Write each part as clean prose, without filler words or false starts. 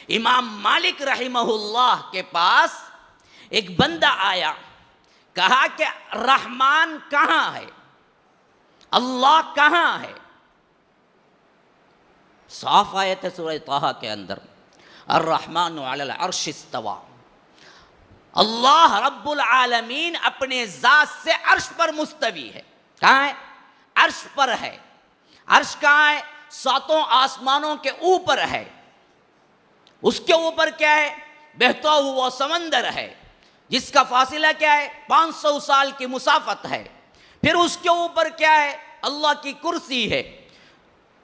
امام مالک رحمہ اللہ کے پاس ایک بندہ آیا، کہا کہ رحمان کہاں ہے، اللہ کہاں ہے؟ صاف آیت ہے سورہ طٰہٰ کے اندر، الرحمن علی العرش استویٰ، اللہ رب العالمین اپنے ذات سے عرش پر مستوی ہے۔ کہاں ہے؟ عرش پر ہے۔ عرش کہاں ہے؟ ساتوں آسمانوں کے اوپر ہے۔ اس کے اوپر کیا ہے؟ بہتا ہوا سمندر ہے جس کا فاصلہ کیا ہے؟ 500 سال کی مسافت ہے۔ پھر اس کے اوپر کیا ہے؟ اللہ کی کرسی ہے،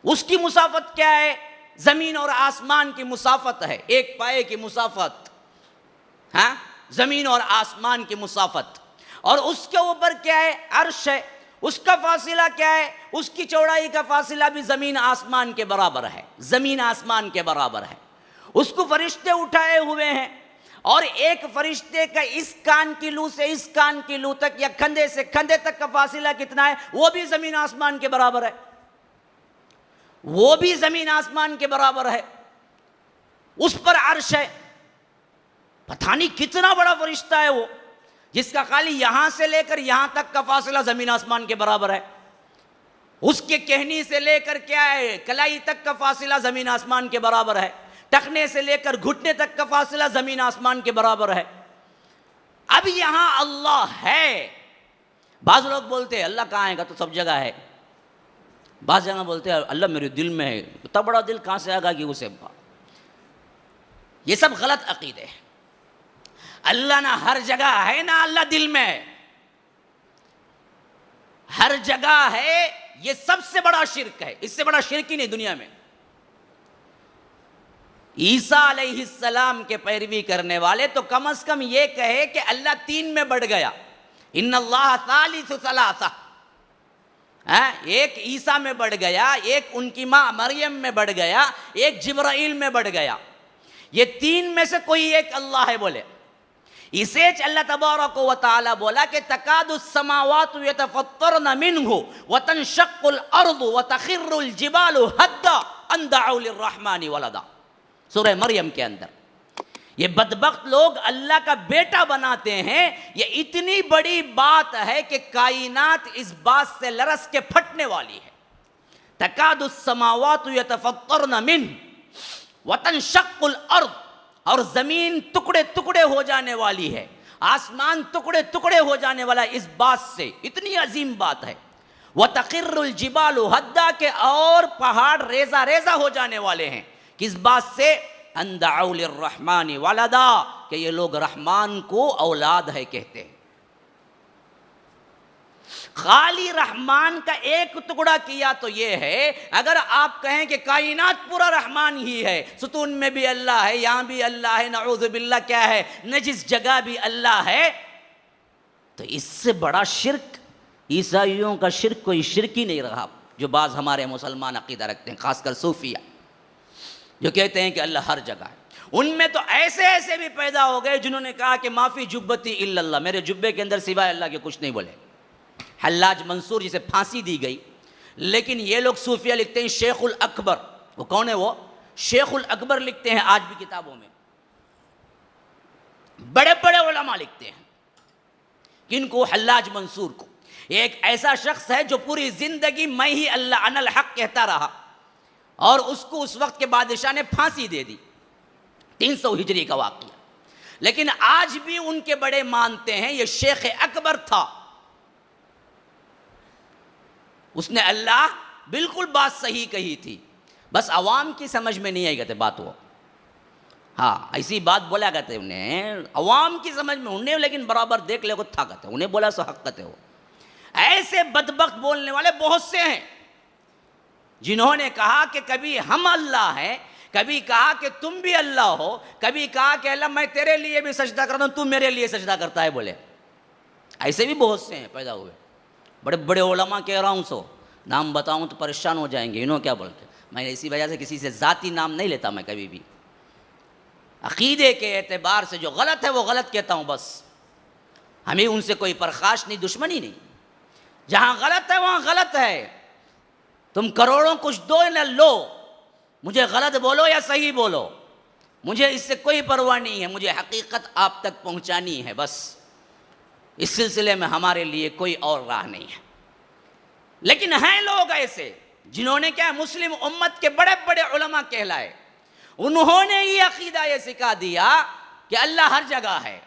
اس کی مسافت کیا ہے؟ زمین اور آسمان کی مسافت ہے، ایک پائے کی مسافت، ہاں، زمین اور آسمان کی مسافت۔ اور اس کے اوپر کیا ہے؟ عرش ہے، اس کا فاصلہ کیا ہے؟ اس کی چوڑائی کا فاصلہ بھی زمین آسمان کے برابر ہے، زمین آسمان کے برابر ہے۔ اس کو فرشتے اٹھائے ہوئے ہیں، اور ایک فرشتے کا اس کان کی لو سے اس کان کی لو تک یا کندھے سے کندھے تک کا فاصلہ کتنا ہے؟ وہ بھی زمین آسمان کے برابر ہے، وہ بھی زمین آسمان کے برابر ہے۔ اس پر عرش ہے، پتہ نہیں کتنا بڑا فرشتہ ہے وہ، جس کا خالی یہاں سے لے کر یہاں تک کا فاصلہ زمین آسمان کے برابر ہے۔ اس کے کہنی سے لے کر کیا ہے؟ کلائی تک کا فاصلہ زمین آسمان کے برابر ہے۔ ٹخنے سے لے کر گھٹنے تک کا فاصلہ زمین آسمان کے برابر ہے۔ اب یہاں اللہ ہے۔ بعض لوگ بولتے ہیں اللہ کہاں ہے گا؟ تو سب جگہ ہے۔ بعض جگہ بولتے ہیں اللہ میرے دل میں ہے، اتنا بڑا دل کہاں سے آگا کہ اسے؟ یہ سب غلط عقیدے ہیں۔ اللہ نہ ہر جگہ ہے نہ اللہ دل میں ہے، ہر جگہ ہے۔ یہ سب سے بڑا شرک ہے، اس سے بڑا شرک ہی نہیں دنیا میں۔ عیسیٰ علیہ السلام کے پیروی کرنے والے تو کم از کم یہ کہے کہ اللہ 3 میں بڑھ گیا، ان اللہ ثالث ثلاثہ، ایک عیسیٰ میں بڑھ گیا، ایک ان کی ماں مریم میں بڑھ گیا، ایک جبرائیل میں بڑھ گیا، یہ 3 میں سے کوئی ایک اللہ ہے بولے۔ اسے اللہ تبارک و تعالی بولا کہ تکاد السماوات یتفطرن منہ وتنشق الارض وتخر الجبال حدا ان دعوا للرحمن ولدا، سورہ مریم کے اندر۔ یہ بدبخت لوگ اللہ کا بیٹا بناتے ہیں۔ یہ اتنی بڑی بات ہے کہ کائنات اس بات سے لرز کے پھٹنے والی ہے۔ تکاد السماوات یتفطرن منہ وتنشق الارض، اور زمین ٹکڑے ٹکڑے ہو جانے والی ہے، آسمان ٹکڑے ٹکڑے ہو جانے والا اس بات سے، اتنی عظیم بات ہے۔ وَتَقِرُّ الْجِبَالُ حَدَّا، کہ اور پہاڑ ریزہ ریزہ ہو جانے والے ہیں، کس بات سے؟ أَن دَعَوْا لِلرَّحْمَنِ وَلَدًا، کہ یہ لوگ رحمان کو اولاد ہے کہتے ہیں۔ خالی رحمان کا ایک ٹکڑا کیا تو یہ ہے، اگر آپ کہیں کہ کائنات پورا رحمان ہی ہے، ستون میں بھی اللہ ہے، یہاں بھی اللہ ہے، نعوذ باللہ کیا ہے، نجس جگہ بھی اللہ ہے، تو اس سے بڑا شرک عیسائیوں کا شرک کوئی شرک ہی نہیں رہا، جو بعض ہمارے مسلمان عقیدہ رکھتے ہیں، خاص کر صوفیہ، جو کہتے ہیں کہ اللہ ہر جگہ ہے۔ ان میں تو ایسے ایسے بھی پیدا ہو گئے جنہوں نے کہا کہ ما فی جبتی الا اللہ، میرے جبے کے اندر سوائے اللہ کے کچھ نہیں بولے۔ حلاج منصور جسے پھانسی دی گئی، لیکن یہ لوگ صوفیہ لکھتے ہیں شیخ الاکبر، وہ کون ہے؟ وہ شیخ الاکبر لکھتے ہیں آج بھی کتابوں میں، بڑے بڑے علماء لکھتے ہیں۔ کن کو؟ حلاج منصور کو۔ ایک ایسا شخص ہے جو پوری زندگی میں ہی اللہ انا الحق کہتا رہا، اور اس کو اس وقت کے بادشاہ نے پھانسی دے دی، 300 ہجری کا واقعہ، لیکن آج بھی ان کے بڑے مانتے ہیں یہ شیخ اکبر تھا۔ اس نے اللہ بالکل بات صحیح کہی تھی، بس عوام کی سمجھ میں نہیں آئی کہتے بات وہ، ہاں ایسی بات بولا کہتے انہیں، عوام کی سمجھ میں انہیں، لیکن برابر دیکھ لے کو تھا کہتے انہیں بولا سو حق کہتے ہو۔ ایسے بدبخت بولنے والے بہت سے ہیں جنہوں نے کہا کہ کبھی ہم اللہ ہیں، کبھی کہا کہ تم بھی اللہ ہو، کبھی کہا کہ اللہ میں تیرے لیے بھی سجدہ کرتا ہوں، تم میرے لیے سجدہ کرتا ہے بولے۔ ایسے بھی بہت سے ہیں پیدا ہوئے، بڑے بڑے علماء کہہ رہا ہوں، سو نام بتاؤں تو پریشان ہو جائیں گے، انہوں کیا بولتے، میں اسی وجہ سے کسی سے ذاتی نام نہیں لیتا میں کبھی بھی، عقیدے کے اعتبار سے جو غلط ہے وہ غلط کہتا ہوں بس، ہمیں ان سے کوئی پرخاش نہیں، دشمنی نہیں، جہاں غلط ہے وہاں غلط ہے، تم کروڑوں کچھ دو نہ لو، مجھے غلط بولو یا صحیح بولو، مجھے اس سے کوئی پرواہ نہیں ہے، مجھے حقیقت آپ تک پہنچانی ہے بس، اس سلسلے میں ہمارے لیے کوئی اور راہ نہیں ہے۔ لیکن ہیں لوگ ایسے جنہوں نے کیا مسلم امت کے بڑے بڑے علماء کہلائے، انہوں نے یہ عقیدہ یہ سکھا دیا کہ اللہ ہر جگہ ہے،